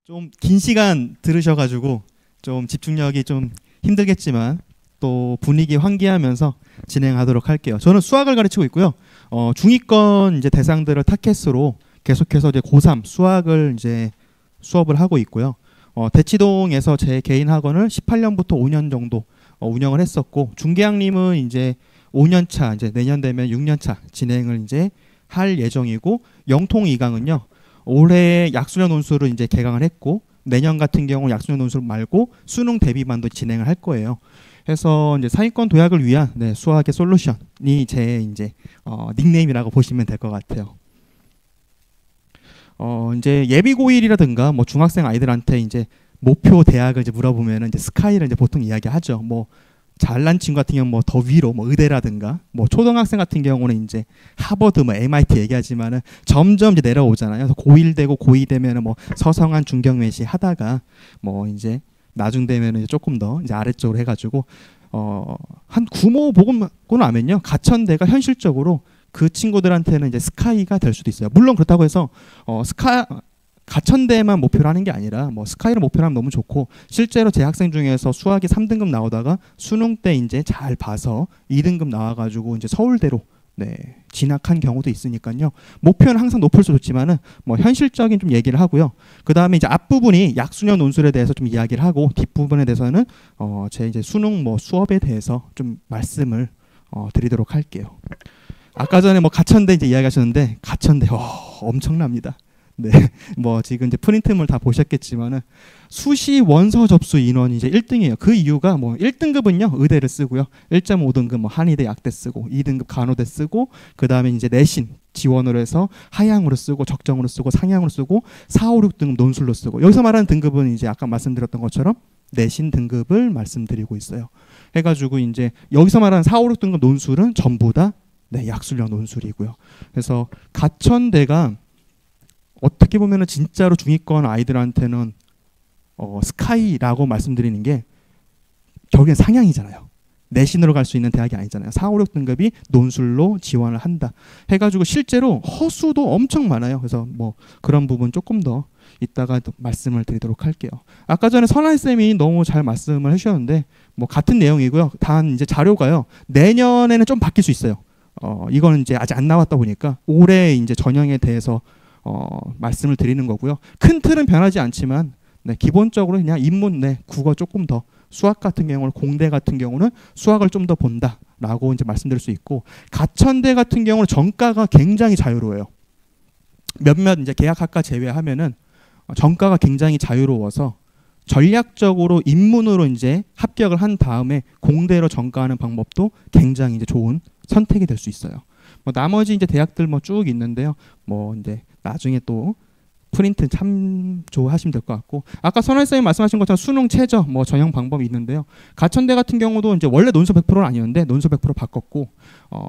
좀 긴 시간 들으셔가지고 좀 집중력이 좀 힘들겠지만 또 분위기 환기하면서 진행하도록 할게요. 저는 수학을 가르치고 있고요. 중위권 이제 대상들을 타켓으로 계속해서 이제 고3 수학을 이제 수업을 하고 있고요. 대치동에서 제 개인 학원을 18년부터 5년 정도 운영을 했었고, 중계양님은 이제 5년 차, 이제 내년 되면 6년 차 진행을 이제 할 예정이고, 영통 2강은요 올해 약수년 논술을 이제 개강을 했고, 내년 같은 경우 약수년 논술 말고 수능 대비반도 진행을 할 거예요. 그래서 이제 상위권 도약을 위한 수학의 솔루션이 제 이제 닉네임이라고 보시면 될 것 같아요. 이제 예비 고1이라든가 뭐 중학생 아이들한테 이제 목표 대학을 이제 물어보면은 이제 스카이를 이제 보통 이야기하죠. 뭐 잘난 친구 같은 경우는 뭐 더 위로 뭐 의대라든가, 뭐 초등학생 같은 경우는 이제 하버드 뭐 MIT 얘기하지만은 점점 이제 내려오잖아요. 그래서 고1 되고 고2 되면은 뭐 서성한 중경외시 하다가 뭐 이제 나중 되면은 이제 조금 더 이제 아래쪽으로 해가지고 한 구모 보고 나면요 가천대가 현실적으로 그 친구들한테는 이제 스카이가 될 수도 있어요. 물론 그렇다고 해서 가천대만 목표로 하는 게 아니라 뭐 스카이를 목표로 하면 너무 좋고, 실제로 제 학생 중에서 수학이 3등급 나오다가 수능 때 이제 잘 봐서 2등급 나와가지고 이제 서울대로 진학한 경우도 있으니까요. 목표는 항상 높을수록 좋지만은 뭐 현실적인 좀 얘기를 하고요. 그 다음에 이제 앞부분이 약수년 논술에 대해서 좀 이야기를 하고, 뒷부분에 대해서는 제 이제 수능 뭐 수업에 대해서 좀 말씀을 드리도록 할게요. 아까 전에 뭐 가천대 이제 이야기하셨는데, 가천대 엄청납니다. 네, 뭐 지금 이제 프린트물 다 보셨겠지만은 수시 원서 접수 인원이 이제 1등이에요. 그 이유가 뭐 1등급은요 의대를 쓰고요, 1.5등급 뭐 한의대 약대 쓰고, 2등급 간호대 쓰고, 그 다음에 이제 내신 지원으로 해서 하향으로 쓰고, 적정으로 쓰고, 상향으로 쓰고, 4, 5, 6등급 논술로 쓰고, 여기서 말하는 등급은 이제 아까 말씀드렸던 것처럼 내신 등급을 말씀드리고 있어요. 해가지고 이제 여기서 말하는 4, 5, 6등급 논술은 전부 다 약술형 논술이고요. 그래서 가천대가 어떻게 보면은 진짜로 중위권 아이들한테는 스카이라고 말씀드리는 게 결국엔 상향이잖아요. 내신으로 갈 수 있는 대학이 아니잖아요. 4, 5, 6등급이 논술로 지원을 한다 해가지고 실제로 허수도 엄청 많아요. 그래서 뭐 그런 부분 조금 더 이따가 말씀을 드리도록 할게요. 아까 전에 선아이 쌤이 너무 잘 말씀을 해주셨는데 뭐 같은 내용이고요. 단 이제 자료가요 내년에는 좀 바뀔 수 있어요. 이거는 이제 아직 안 나왔다 보니까 올해 이제 전형에 대해서 말씀을 드리는 거고요. 큰 틀은 변하지 않지만 기본적으로 그냥 인문, 국어 조금 더, 수학 같은 경우는 공대 같은 경우는 수학을 좀 더 본다라고 이제 말씀드릴 수 있고, 가천대 같은 경우는 전과가 굉장히 자유로워요. 몇몇 이제 계약학과 제외하면은 전과가 굉장히 자유로워서 전략적으로 인문으로 이제 합격을 한 다음에 공대로 전과하는 방법도 굉장히 이제 좋은 선택이 될 수 있어요. 뭐 나머지 이제 대학들 뭐 쭉 있는데요. 뭐 이제 나중에 또 프린트 참조하시면 될 것 같고, 아까 선아이 쌤이 말씀하신 것처럼 수능 최저 뭐 전형 방법이 있는데요. 가천대 같은 경우도 이제 원래 논술 100%는 아니었는데 논술 100% 바꿨고,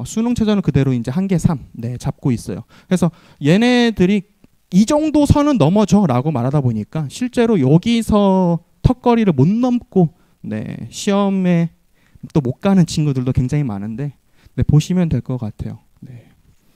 수능 최저는 그대로 이제 한계 3 잡고 있어요. 그래서 얘네들이 이 정도 선은 넘어져라고 말하다 보니까 실제로 여기서 턱걸이를 못 넘고 시험에 또 못 가는 친구들도 굉장히 많은데 보시면 될 것 같아요.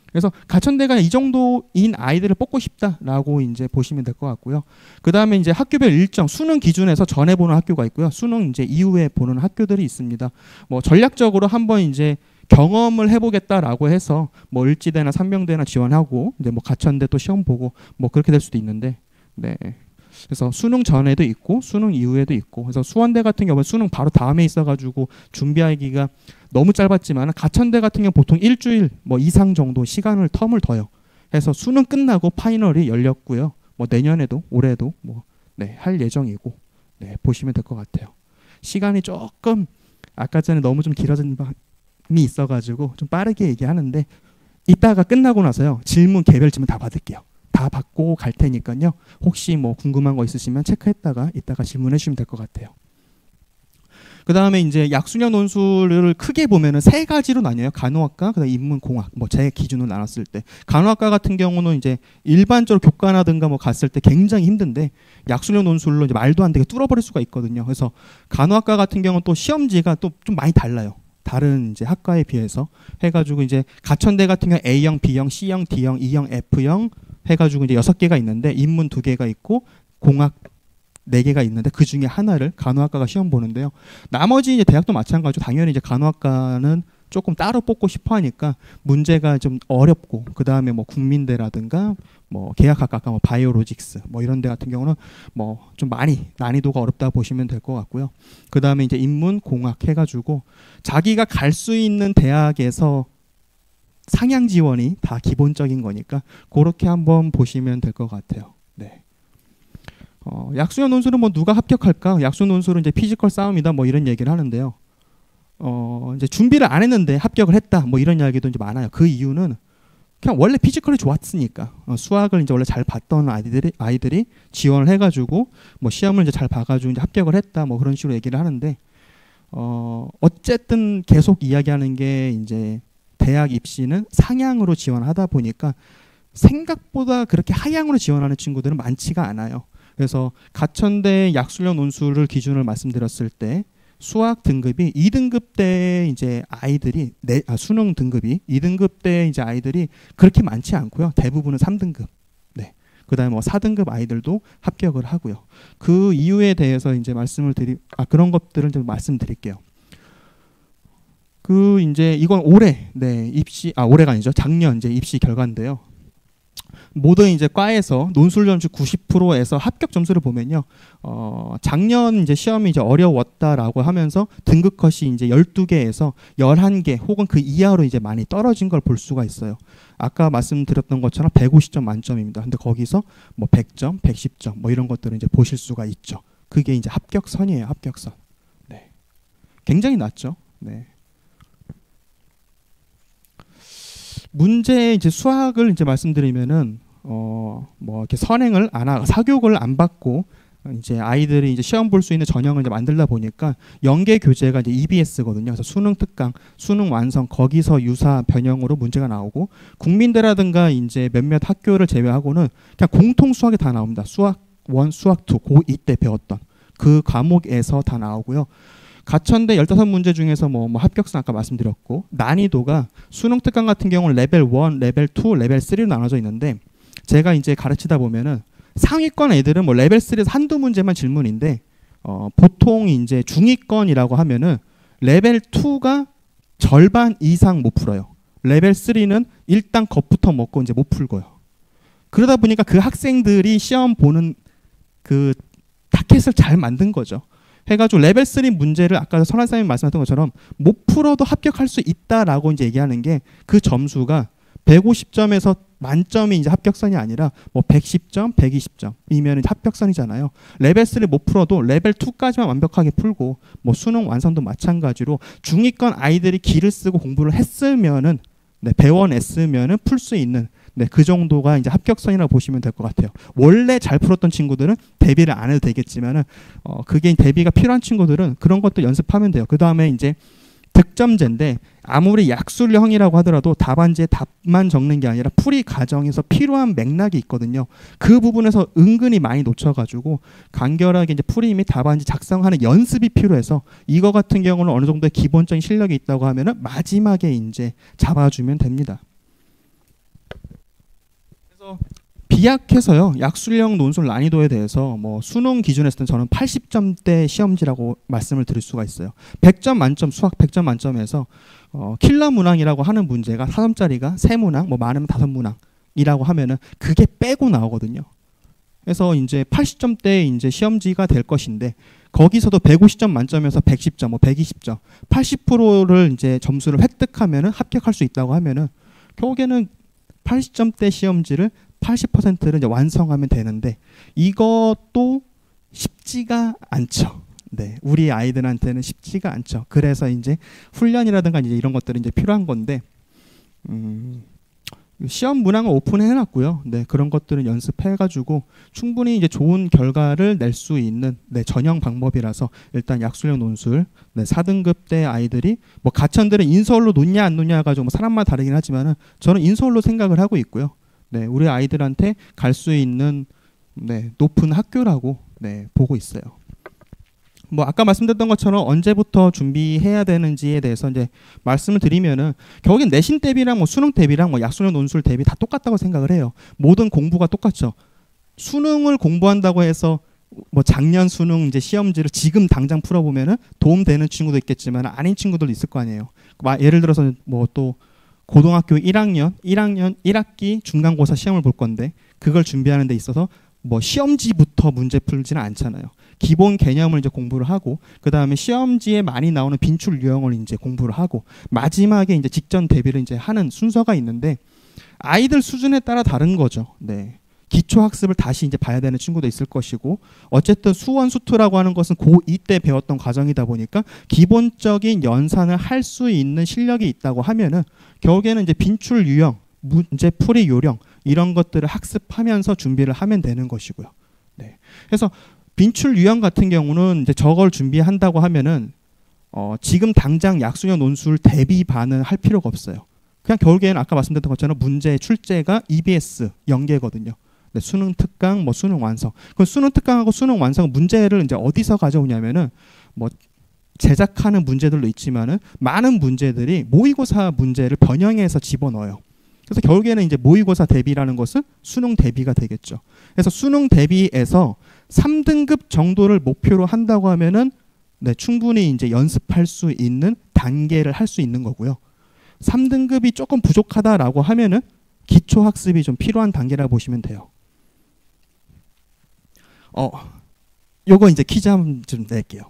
그래서 가천대가 이 정도인 아이들을 뽑고 싶다라고 이제 보시면 될 것 같고요. 그 다음에 이제 학교별 일정, 수능 기준에서 전에 보는 학교가 있고요. 수능 이제 이후에 보는 학교들이 있습니다. 뭐 전략적으로 한번 이제 경험을 해보겠다라고 해서 뭐 을지대나 상명대나 지원하고, 이제 뭐 가천대 또 시험 보고 뭐 그렇게 될 수도 있는데, 그래서 수능 전에도 있고 수능 이후에도 있고, 그래서 수원대 같은 경우는 수능 바로 다음에 있어가지고 준비하기가 너무 짧았지만, 가천대 같은 경우 보통 일주일 뭐 이상 정도 시간을 텀을 둬요. 해서 수능 끝나고 파이널이 열렸고요. 뭐 내년에도 올해도 뭐 할 예정이고, 보시면 될 것 같아요. 시간이 조금 아까 전에 너무 좀 길어진 감이 있어가지고 좀 빠르게 얘기하는데, 이따가 끝나고 나서요 질문 개별 질문 다 받을게요. 다 받고 갈 테니까요. 혹시 뭐 궁금한 거 있으시면 체크했다가 이따가 질문해 주시면 될 것 같아요. 그 다음에 이제 약수년 논술을 크게 보면은 세 가지로 나뉘어요. 간호학과, 그다음 인문공학. 뭐 제 기준으로 나눴을 때 간호학과 같은 경우는 이제 일반적으로 교과나든가 뭐 갔을 때 굉장히 힘든데, 약수년 논술로 이제 말도 안 되게 뚫어버릴 수가 있거든요. 그래서 간호학과 같은 경우는 또 시험지가 또 좀 많이 달라요. 다른 이제 학과에 비해서 해가지고 이제 가천대 같은 경우 A형, B형, C형, D형, E형, F형 해가지고 이제 6개가 있는데 인문 2개가 있고 공학 4개가 있는데 그 중에 하나를 간호학과가 시험 보는데요. 나머지 이제 대학도 마찬가지로 당연히 이제 간호학과는 조금 따로 뽑고 싶어 하니까 문제가 좀 어렵고, 그 다음에 뭐 국민대라든가 뭐 계약학과, 뭐 바이오로직스 뭐 이런 데 같은 경우는 뭐 좀 많이 난이도가 어렵다 보시면 될 것 같고요. 그 다음에 이제 인문, 공학 해가지고 자기가 갈 수 있는 대학에서 상향 지원이 다 기본적인 거니까 그렇게 한번 보시면 될 것 같아요. 네. 약수형 논술은 뭐 누가 합격할까? 약수 논술은 이제 피지컬 싸움이다 뭐 이런 얘기를 하는데요. 이제 준비를 안 했는데 합격을 했다 뭐 이런 이야기도 이제 많아요. 그 이유는 그냥 원래 피지컬이 좋았으니까, 수학을 이제 원래 잘 봤던 아이들이 지원을 해가지고 뭐 시험을 이제 잘 봐가지고 이제 합격을 했다 뭐 그런 식으로 얘기를 하는데, 어쨌든 계속 이야기하는 게 이제 대학 입시는 상향으로 지원하다 보니까 생각보다 그렇게 하향으로 지원하는 친구들은 많지가 않아요. 그래서 가천대 약술형 논술을 기준을 말씀드렸을 때 수학 등급이 2등급 때 이제 아이들이 수능 등급이 2등급 때 이제 아이들이 그렇게 많지 않고요. 대부분은 3등급. 네. 그다음에 뭐 4등급 아이들도 합격을 하고요. 그 이유에 대해서 이제 그런 것들을 좀 말씀드릴게요. 이제 이건 올해 올해가 아니죠. 작년 이제 입시 결과인데요. 모든 이제 과에서 논술 점수 90%에서 합격 점수를 보면요. 작년 이제 시험이 이제 어려웠다라고 하면서 등급 컷이 이제 12개에서 11개 혹은 그 이하로 이제 많이 떨어진 걸 볼 수가 있어요. 아까 말씀드렸던 것처럼 150점 만점입니다. 근데 거기서 뭐 100점, 110점 뭐 이런 것들을 이제 보실 수가 있죠. 그게 이제 합격선이에요. 합격선. 네. 굉장히 낮죠. 네. 문제 이제 수학을 이제 말씀드리면은 뭐 이렇게 선행을 안 하고 사교육을 안 받고 이제 아이들이 이제 시험 볼 수 있는 전형을 이제 만들다 보니까 연계 교재가 이제 EBS거든요. 그래서 수능 특강, 수능 완성 거기서 유사 변형으로 문제가 나오고, 국민대라든가 이제 몇몇 학교를 제외하고는 그냥 공통 수학이 다 나옵니다. 수학 1, 수학 2, 고2 때 배웠던 그 과목에서 다 나오고요. 가천대 15문제 중에서 뭐 합격선 아까 말씀드렸고, 난이도가 수능 특강 같은 경우는 레벨 1, 레벨 2, 레벨 3로 나눠져 있는데, 제가 이제 가르치다 보면은 상위권 애들은 뭐 레벨 3에서 한두 문제만 질문인데, 보통 이제 중위권이라고 하면은 레벨 2가 절반 이상 못 풀어요. 레벨 3는 일단 겁부터 먹고 이제 못 풀고요. 그러다 보니까 그 학생들이 시험 보는 그 타켓을 잘 만든 거죠. 해가지고 레벨 3 문제를 아까 선생님이 말씀하셨던 것처럼 못 풀어도 합격할 수 있다라고 이제 얘기하는 게, 그 점수가 150점에서 만점이 이제 합격선이 아니라 뭐 110점, 120점이면 합격선이잖아요. 레벨 3 못 풀어도 레벨 2까지만 완벽하게 풀고, 뭐 수능 완성도 마찬가지로 중위권 아이들이 기를 쓰고 공부를 했으면은, 배워냈으면은 풀 수 있는, 그 정도가 이제 합격선이라고 보시면 될 것 같아요. 원래 잘 풀었던 친구들은 대비를 안 해도 되겠지만은, 그게 대비가 필요한 친구들은 그런 것도 연습하면 돼요. 그 다음에 이제 득점제인데, 아무리 약술형이라고 하더라도 답안지에 답만 적는 게 아니라 풀이 과정에서 필요한 맥락이 있거든요. 그 부분에서 은근히 많이 놓쳐가지고 간결하게 이제 풀이 및 답안지 작성하는 연습이 필요해서, 이거 같은 경우는 어느 정도의 기본적인 실력이 있다고 하면은 마지막에 이제 잡아주면 됩니다. 그래서 비약해서요, 약술형 논술 난이도에 대해서 뭐 수능 기준에서 는 저는 80점대 시험지라고 말씀을 드릴 수가 있어요. 100점 만점, 수학 100점 만점에서 킬러 문항이라고 하는 문제가 4점짜리가 3문항, 뭐 많으면 5문항이라고 하면은 그게 빼고 나오거든요. 그래서 이제 80점대 이제 시험지가 될 것인데, 거기서도 150점 만점에서 110점, 뭐 120점, 80%를 이제 점수를 획득하면은 합격할 수 있다고 하면은 결국에는 80점대 시험지를 80%를 이제 완성하면 되는데, 이것도 쉽지가 않죠. 네, 우리 아이들한테는 쉽지가 않죠. 그래서 이제 훈련이라든가 이제 이런 것들이 이제 필요한 건데, 시험 문항을 오픈해 놨고요. 네, 그런 것들은 연습해가지고 충분히 이제 좋은 결과를 낼 수 있는 전형 방법이라서, 일단 약술형 논술 4등급 때 아이들이 뭐 가천들은 인서울로 놓냐 안 놓냐 가지고 뭐 사람마다 다르긴 하지만은 저는 인서울로 생각을 하고 있고요. 네, 우리 아이들한테 갈 수 있는 높은 학교라고 보고 있어요. 뭐 아까 말씀드렸던 것처럼 언제부터 준비해야 되는지에 대해서 이제 말씀을 드리면은, 결국엔 내신 대비랑 뭐 수능 대비랑 뭐 약술형 논술 대비 다 똑같다고 생각을 해요. 모든 공부가 똑같죠. 수능을 공부한다고 해서 뭐 작년 수능 이제 시험지를 지금 당장 풀어보면은 도움되는 친구도 있겠지만 아닌 친구들도 있을 거 아니에요. 예를 들어서 뭐 또 고등학교 1학년 1학기 중간고사 시험을 볼 건데 그걸 준비하는 데 있어서 뭐 시험지부터 문제 풀지는 않잖아요. 기본 개념을 이제 공부를 하고 그 다음에 시험지에 많이 나오는 빈출 유형을 이제 공부를 하고 마지막에 이제 직전 대비를 이제 하는 순서가 있는데 아이들 수준에 따라 다른 거죠. 네. 기초 학습을 다시 이제 봐야 되는 친구도 있을 것이고 어쨌든 수원 수투라고 하는 것은 고2 때 배웠던 과정이다 보니까 기본적인 연산을 할 수 있는 실력이 있다고 하면은 결국에는 이제 빈출 유형, 문제 풀이 요령 이런 것들을 학습하면서 준비를 하면 되는 것이고요. 네. 그래서 빈출 유형 같은 경우는 이제 저걸 준비한다고 하면은 지금 당장 약수형 논술 대비반은 할 필요가 없어요. 그냥 결국에는 아까 말씀드렸던 것처럼 문제 출제가 EBS 연계거든요. 네, 수능 특강, 뭐 수능 완성. 그 수능 특강하고 수능 완성 문제를 이제 어디서 가져오냐면은 뭐 제작하는 문제들도 있지만은 많은 문제들이 모의고사 문제를 변형해서 집어넣어요. 그래서 결국에는 이제 모의고사 대비라는 것은 수능 대비가 되겠죠. 그래서 수능 대비에서 3등급 정도를 목표로 한다고 하면은 네, 충분히 이제 연습할 수 있는 단계를 할 수 있는 거고요. 3등급이 조금 부족하다라고 하면은 기초 학습이 좀 필요한 단계라고 보시면 돼요. 요거 이제 퀴즈 한번 좀 낼게요.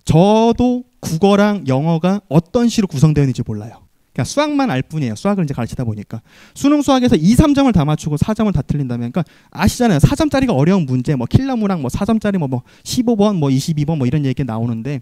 저도 국어랑 영어가 어떤 식으로 구성되어 있는지 몰라요. 그냥 수학만 알 뿐이에요. 수학을 이제 가르치다 보니까. 수능 수학에서 2, 3점을 다 맞추고 4점을 다 틀린다면, 그러니까 아시잖아요. 4점짜리가 어려운 문제, 뭐 킬러무랑 뭐 4점짜리 뭐 15번, 뭐 22번 뭐 이런 얘기 나오는데,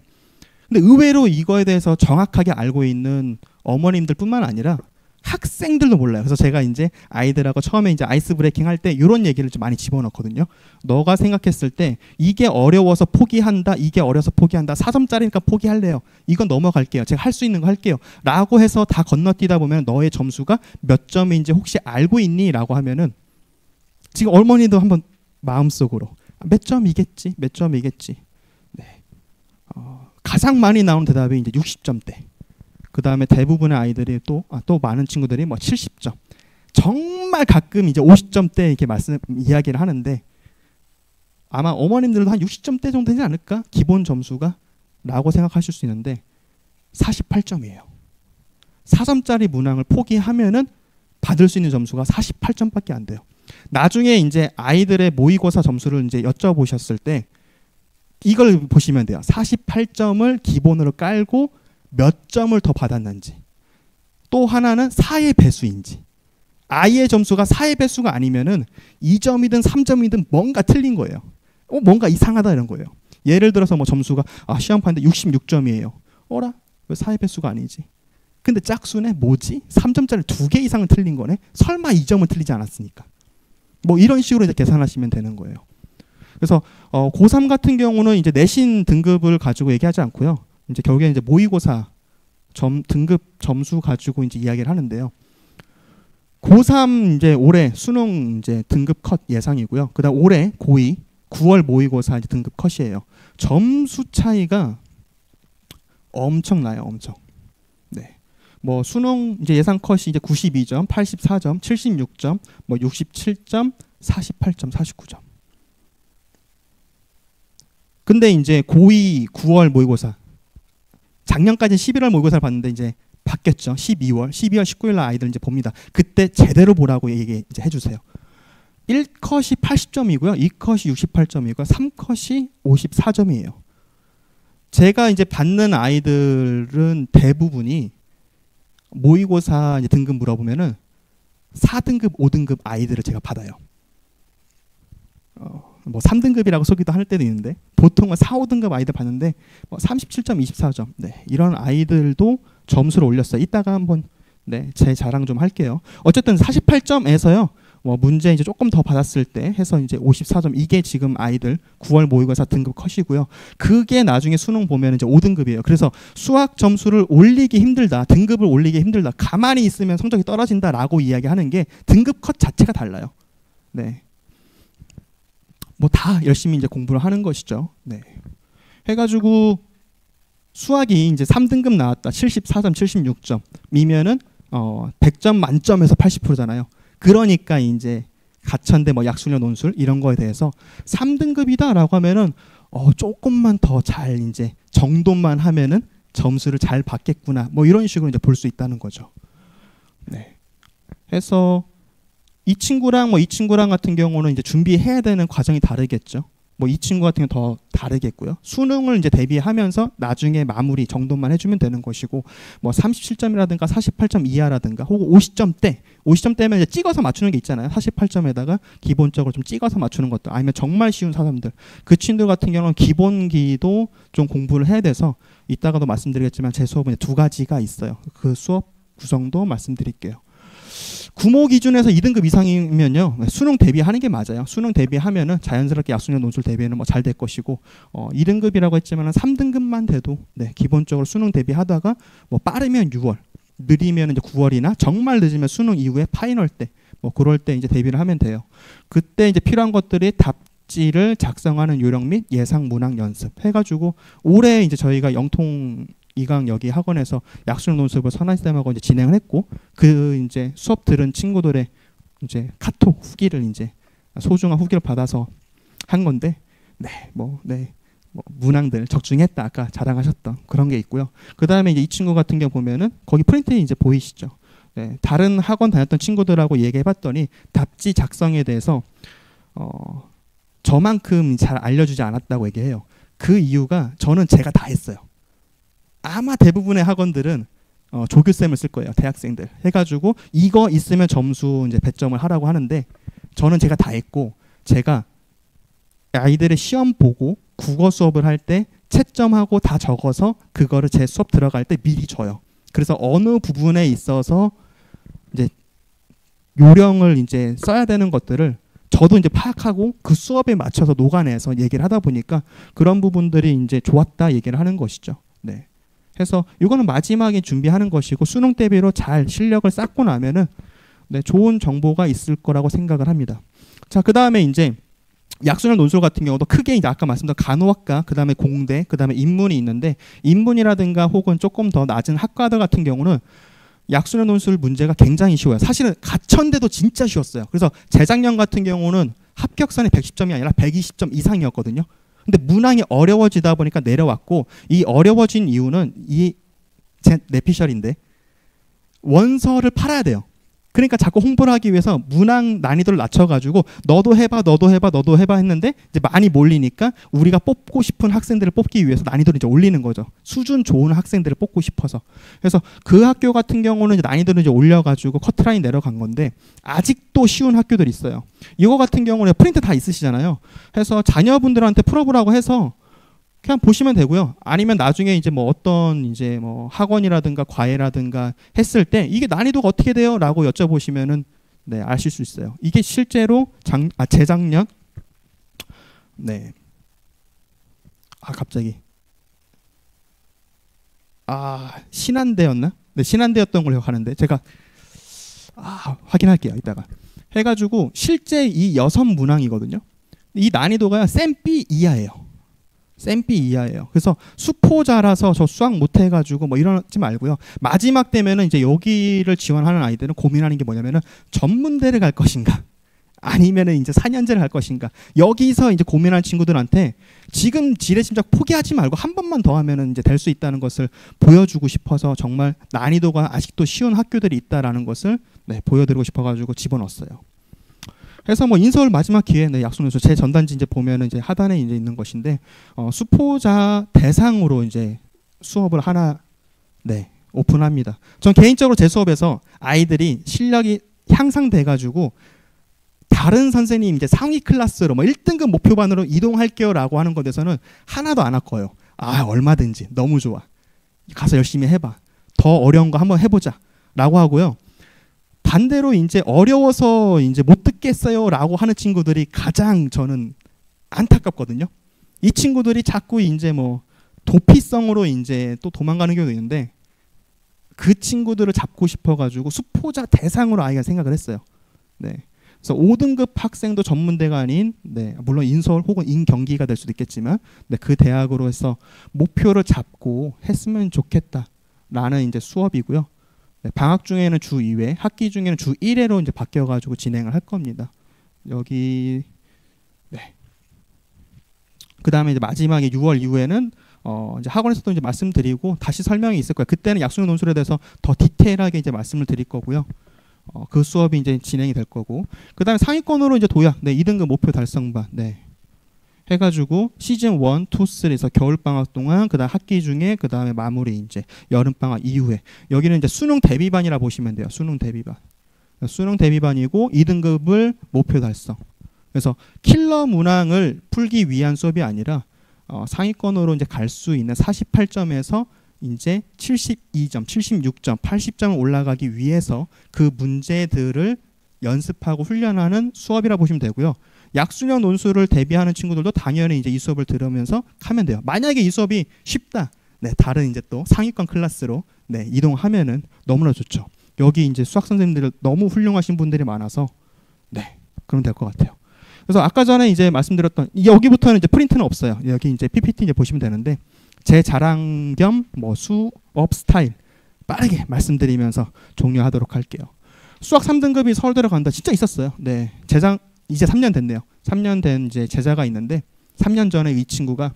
근데 의외로 이거에 대해서 정확하게 알고 있는 어머님들뿐만 아니라 학생들도 몰라요. 그래서 제가 이제 아이들하고 처음에 이제 아이스 브레이킹 할 때 이런 얘기를 좀 많이 집어넣거든요. 너가 생각했을 때 이게 어려워서 포기한다, 이게 어려서 포기한다, 4점짜리니까 포기할래요. 이건 넘어갈게요. 제가 할 수 있는 거 할게요. 라고 해서 다 건너뛰다 보면 너의 점수가 몇 점인지 혹시 알고 있니? 라고 하면은 지금 어머니도 한번 마음속으로 몇 점이겠지? 몇 점이겠지? 네. 가장 많이 나오는 대답이 이제 60점대. 그 다음에 대부분의 아이들이 또 많은 친구들이 뭐 70점. 정말 가끔 이제 50점대 이렇게 이야기를 하는데 아마 어머님들도 한 60점대 정도 되지 않을까? 기본 점수가? 라고 생각하실 수 있는데 48점이에요. 4점짜리 문항을 포기하면은 받을 수 있는 점수가 48점밖에 안 돼요. 나중에 이제 아이들의 모의고사 점수를 이제 여쭤보셨을 때 이걸 보시면 돼요. 48점을 기본으로 깔고 몇 점을 더 받았는지. 또 하나는 4의 배수인지. 아이의 점수가 4의 배수가 아니면은 2점이든 3점이든 뭔가 틀린 거예요. 뭔가 이상하다 이런 거예요. 예를 들어서 뭐 점수가 시험 봤는데 66점이에요. 어라? 왜 4의 배수가 아니지? 근데 짝수네? 뭐지? 3점짜리 2개 이상은 틀린 거네? 설마 2점은 틀리지 않았으니까. 뭐 이런 식으로 이제 계산하시면 되는 거예요. 그래서 고3 같은 경우는 이제 내신 등급을 가지고 얘기하지 않고요. 이제 결국에 이제 모의고사 등급 점수 가지고 이제 이야기를 하는데요. 고3 이제 올해 수능 이제 등급 컷 예상이고요. 그다음 올해 고2 9월 모의고사 이제 등급 컷이에요. 점수 차이가 엄청나요, 엄청. 네. 뭐 수능 이제 예상 컷이 이제 92점, 84점, 76점, 뭐 67점, 48점, 49점. 근데 이제 고2 9월 모의고사 작년까지 11월 모의고사를 봤는데 이제 바뀌었죠. 12월 19일 날 아이들 이제 봅니다. 그때 제대로 보라고 얘기 이제 해주세요. 1컷이 80점이고요. 2컷이 68점이고요. 3컷이 54점이에요. 제가 이제 받는 아이들은 대부분이 모의고사 이제 등급 물어보면은 4등급, 5등급 아이들을 제가 받아요. 뭐 3등급이라고 소개도 할 때도 있는데 보통은 4, 5등급 아이들 봤는데 37점, 24점 네, 이런 아이들도 점수를 올렸어요. 이따가 한번 네, 제 자랑 좀 할게요. 어쨌든 48점에서요. 뭐 문제 이제 조금 더 받았을 때 해서 이제 54점 이게 지금 아이들 9월 모의고사 등급 컷이고요. 그게 나중에 수능 보면 이제 5등급이에요. 그래서 수학 점수를 올리기 힘들다, 등급을 올리기 힘들다, 가만히 있으면 성적이 떨어진다라고 이야기하는 게 등급 컷 자체가 달라요. 네. 뭐 다 열심히 이제 공부를 하는 것이죠. 네. 해가지고 수학이 이제 3등급 나왔다. 74점, 76점이면은 100점 만점에서 80%잖아요. 그러니까 이제 가천대 뭐 약술련 논술 이런 거에 대해서 3등급이다라고 하면은 조금만 더 잘 이제 정돈만 하면은 점수를 잘 받겠구나. 뭐 이런 식으로 이제 볼 수 있다는 거죠. 네. 해서 이 친구랑 같은 경우는 이제 준비해야 되는 과정이 다르겠죠. 뭐 이 친구 같은 경우 더 다르겠고요. 수능을 이제 대비하면서 나중에 마무리 정돈만 해주면 되는 것이고, 뭐 37점이라든가 48점 이하라든가 혹은 50점대면 이제 찍어서 맞추는 게 있잖아요. 48점에다가 기본적으로 좀 찍어서 맞추는 것도, 아니면 정말 쉬운 사람들, 그 친구들 같은 경우는 기본기도 좀 공부를 해야 돼서 이따가도 말씀드리겠지만 제 수업은 2가지가 있어요. 그 수업 구성도 말씀드릴게요. 구모 기준에서 2등급 이상이면요, 수능 대비하는 게 맞아요. 수능 대비하면은 자연스럽게 약술련 논술 대비는 뭐 잘 될 것이고, 2등급이라고 했지만은 3등급만 돼도 기본적으로 수능 대비하다가 뭐 빠르면 6월, 느리면 이제 9월이나 정말 늦으면 수능 이후에 파이널 때, 뭐 그럴 때 이제 대비를 하면 돼요. 그때 이제 필요한 것들이 답지를 작성하는 요령 및 예상 문항 연습 해가지고, 올해 이제 저희가 영통 이강 여기 학원에서 약술 논술을 선한쌤하고 이제 진행을 했고, 그 이제 수업 들은 친구들의 이제 카톡 후기를 이제 소중한 후기를 받아서 한 건데, 뭐 문항들 적중했다 아까 자랑하셨던 그런 게 있고요. 그 다음에 이제 이 친구 같은 경우 보면은 거기 프린트에 이제 보이시죠? 네, 다른 학원 다녔던 친구들하고 얘기해봤더니 답지 작성에 대해서 저만큼 잘 알려주지 않았다고 얘기해요. 그 이유가 저는 제가 다 했어요. 아마 대부분의 학원들은 조교쌤을 쓸 거예요. 대학생들 해가지고 이거 있으면 점수 이제 배점을 하라고 하는데, 저는 제가 다 했고, 제가 아이들의 시험 보고 국어 수업을 할 때 채점하고 다 적어서 그거를 제 수업 들어갈 때 미리 줘요. 그래서 어느 부분에 있어서 이제 요령을 이제 써야 되는 것들을 저도 이제 파악하고 그 수업에 맞춰서 녹아내서 얘기를 하다 보니까 그런 부분들이 이제 좋았다 얘기를 하는 것이죠. 네. 해서 이거는 마지막에 준비하는 것이고, 수능 대비로 잘 실력을 쌓고 나면은 좋은 정보가 있을 거라고 생각을 합니다. 자, 그 다음에 이제 약술련 논술 같은 경우도 크게 이제 아까 말씀드린 간호학과, 그 다음에 공대, 그 다음에 인문이 있는데, 인문이라든가 혹은 조금 더 낮은 학과들 같은 경우는 약술련 논술 문제가 굉장히 쉬워요. 사실은 가천대도 진짜 쉬웠어요. 그래서 재작년 같은 경우는 합격선이 110점이 아니라 120점 이상이었거든요. 근데 문항이 어려워지다 보니까 내려왔고, 이 어려워진 이유는 제 내피셜인데 원서를 팔아야 돼요. 그러니까 자꾸 홍보를 하기 위해서 문항 난이도를 낮춰가지고 너도 해봐 했는데 이제 많이 몰리니까 우리가 뽑고 싶은 학생들을 뽑기 위해서 난이도를 이제 올리는 거죠. 수준 좋은 학생들을 뽑고 싶어서. 그래서 그 학교 같은 경우는 이제 난이도를 이제 올려가지고 커트라인 내려간 건데, 아직도 쉬운 학교들이 있어요. 이거 같은 경우는 프린트 다 있으시잖아요. 해서 자녀분들한테 풀어보라고 해서 그냥 보시면 되고요. 아니면 나중에 이제 뭐 어떤 이제 뭐 학원이라든가 과외라든가 했을 때 이게 난이도가 어떻게 돼요? 라고 여쭤보시면은 아실 수 있어요. 이게 실제로 재작년 갑자기 신한대였나? 신한대였던 걸로 기억하는데 제가 확인할게요. 이따가 해가지고 실제 이 6문항이거든요. 이 난이도가 쌤 B 이하예요. 쌤 B 이하예요. 그래서 수포자라서 저 수학 못해가지고 뭐 이러지 말고요. 마지막 되면은 이제 여기를 지원하는 아이들은 고민하는 게 뭐냐면은 전문대를 갈 것인가, 아니면은 이제 4년제를 갈 것인가. 여기서 이제 고민하는 친구들한테 지금 지레짐작 포기하지 말고 한 번만 더 하면은 이제 될 수 있다는 것을 보여주고 싶어서, 정말 난이도가 아직도 쉬운 학교들이 있다라는 것을 보여드리고 싶어가지고 집어넣었어요. 그래서 뭐 인서울 마지막 기회에 약술논술 제 전단지 이제 보면은 이제 하단에 이제 있는 것인데, 수포자 대상으로 이제 수업을 하나 오픈합니다. 전 개인적으로 제 수업에서 아이들이 실력이 향상돼가지고 다른 선생님 이제 상위 클래스로 뭐 1등급 목표반으로 이동할게요라고 하는 것에서는 하나도 안 아까워요. 얼마든지 너무 좋아. 가서 열심히 해봐. 더 어려운 거 한번 해보자라고 하고요. 반대로 이제 어려워서 이제 못 듣겠어요라고 하는 친구들이 가장 저는 안타깝거든요. 이 친구들이 자꾸 이제 뭐 도피성으로 이제 또 도망가는 경우도 있는데, 그 친구들을 잡고 싶어가지고 수포자 대상으로 아이가 생각을 했어요. 그래서 5등급 학생도 전문대가 아닌, 물론 인서울 혹은 인경기가 될 수도 있겠지만, 그 대학으로 해서 목표를 잡고 했으면 좋겠다라는 이제 수업이고요. 방학 중에는 주 2회, 학기 중에는 주 1회로 이제 바뀌어가지고 진행을 할 겁니다. 여기 네. 그 다음에 이제 마지막에 6월 이후에는 이제 학원에서도 이제 말씀드리고 다시 설명이 있을 거예요. 그때는 약수능 논술에 대해서 더 디테일하게 이제 말씀을 드릴 거고요. 그 수업이 이제 진행이 될 거고, 그 다음에 상위권으로 이제 도약, 네, 2등급 목표 달성반, 네, 해가지고 시즌 1, 2, 3에서 겨울 방학 동안, 그 다음 학기 중에, 그 다음에 마무리 이제 여름 방학 이후에, 여기는 이제 수능 대비반이라 보시면 돼요. 수능 대비반, 수능 대비반이고 2등급을 목표 달성. 그래서 킬러 문항을 풀기 위한 수업이 아니라 상위권으로 이제 갈 수 있는 48점에서 이제 72점, 76점, 80점을 올라가기 위해서 그 문제들을 연습하고 훈련하는 수업이라 보시면 되고요. 약수형 논술을 대비하는 친구들도 당연히 이제 이 수업을 들으면서 하면 돼요. 만약에 이 수업이 쉽다, 네, 다른 이제 또 상위권 클래스로 네, 이동하면은 너무나 좋죠. 여기 이제 수학 선생님들 너무 훌륭하신 분들이 많아서 네, 그러면 될 것 같아요. 그래서 아까 전에 이제 말씀드렸던 여기부터는 이제 프린트는 없어요. 여기 이제 PPT 이제 보시면 되는데, 제 자랑 겸 뭐 수업 스타일 빠르게 말씀드리면서 종료하도록 할게요. 수학 3등급이 서울대로 간다, 진짜 있었어요. 네, 제장 이제 3년 됐네요. 3년 된 이제 제자가 있는데, 3년 전에 이 친구가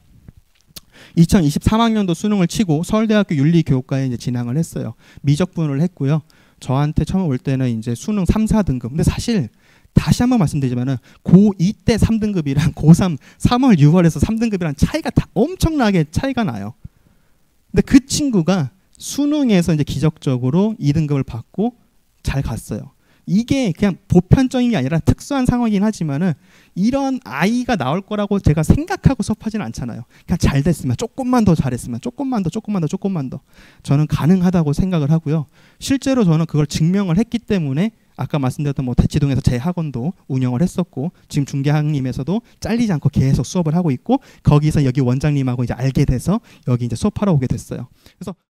2023학년도 수능을 치고 서울대학교 윤리교육과에 이제 진학을 했어요. 미적분을 했고요. 저한테 처음 올 때는 이제 수능 3, 4등급. 근데 사실 다시 한번 말씀드리자면은 고2 때 3등급이랑 고3 3월 6월에서 3등급이랑 차이가 다 엄청나게 차이가 나요. 근데 그 친구가 수능에서 이제 기적적으로 2등급을 받고 잘 갔어요. 이게 그냥 보편적인 게 아니라 특수한 상황이긴 하지만은 이런 아이가 나올 거라고 제가 생각하고 수업하지는 않잖아요. 그냥 잘 됐으면, 조금만 더 잘했으면, 조금만 더 저는 가능하다고 생각을 하고요. 실제로 저는 그걸 증명을 했기 때문에 아까 말씀드렸던 뭐 대치동에서 제 학원도 운영을 했었고, 지금 중계학님에서도 잘리지 않고 계속 수업을 하고 있고, 거기서 여기 원장님하고 이제 알게 돼서 여기 이제 수업하러 오게 됐어요. 그래서